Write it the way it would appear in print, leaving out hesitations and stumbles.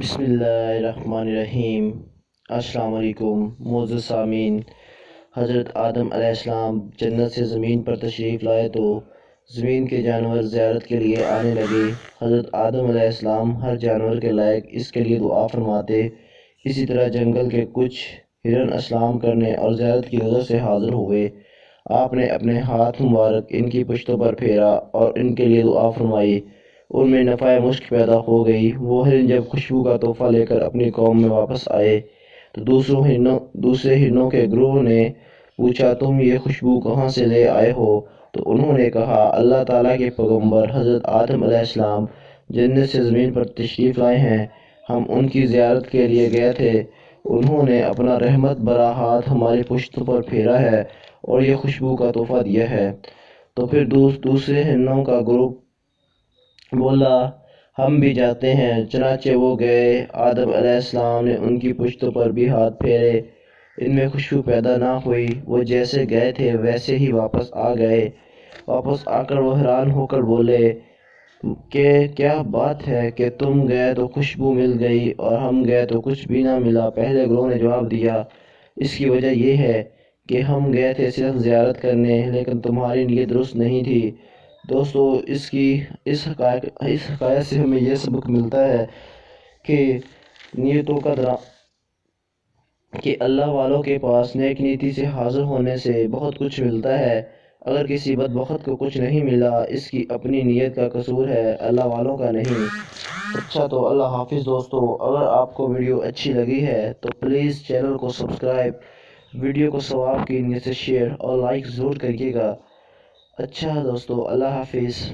بسم اللہ الرحمن الرحیم۔ السلام علیکم معزز سامعین۔ حضرت آدم علیہ السلام جنت سے زمین پر تشریف لائے تو زمین کے جانور زیارت کے لیے آنے لگے۔ حضرت آدم علیہ السلام ہر جانور کے لائق اس کے لیے دعا فرماتے۔ اسی طرح جنگل کے کچھ ہرن اسلام کرنے اور زیارت کی نظر سے حاضر ہوئے۔ آپ نے اپنے ہاتھ مبارک ان کی پشتوں پر پھیرا اور ان کے لیے دعا فرمائی۔ ان میں نفع مشک پیدا ہو گئی۔ وہ ہرن جب خوشبو کا تحفہ لے کر اپنی قوم میں واپس آئے تو دوسرے ہرنوں کے گروہ نے پوچھا، تم یہ خوشبو کہاں سے لے آئے ہو؟ تو انہوں نے کہا، اللہ تعالیٰ کے پیغمبر حضرت آدم علیہ السلام جنت سے زمین پر تشریف لائے ہیں، ہم ان کی زیارت کے لیے گئے تھے، انہوں نے اپنا رحمت بھرا ہاتھ ہماری پشتوں پر پھیرا ہے اور یہ خوشبو کا تحفہ دیا ہے۔ تو پھر دوسرے ہرنوں کا گروہ بولا، ہم بھی جاتے ہیں۔ چنانچہ وہ گئے۔ آدم علیہ السلام نے ان کی پشتوں پر بھی ہاتھ پھیرے، ان میں خوشبو پیدا نہ ہوئی۔ وہ جیسے گئے تھے ویسے ہی واپس آ گئے۔ واپس آ کر وہ حیران ہو کر بولے کہ کیا بات ہے کہ تم گئے تو خوشبو مل گئی اور ہم گئے تو کچھ بھی نہ ملا؟ پہلے گروہ نے جواب دیا، اس کی وجہ یہ ہے کہ ہم گئے تھے صرف زیارت کرنے، لیکن تمہاری نیت درست نہیں تھی۔ دوستو، اس حکایت سے ہمیں یہ سبق ملتا ہے کہ نیتوں کا کہ اللہ والوں کے پاس نیک نیتی سے حاضر ہونے سے بہت کچھ ملتا ہے۔ اگر کسی بدبخت کو کچھ نہیں ملا، اس کی اپنی نیت کا قصور ہے، اللہ والوں کا نہیں۔ اچھا تو اللہ حافظ دوستو۔ اگر آپ کو ویڈیو اچھی لگی ہے تو پلیز چینل کو سبسکرائب، ویڈیو کو ثواب کی نیت سے شیئر اور لائک ضرور کریے گا۔ اچھا دوستو، اللہ حافظ۔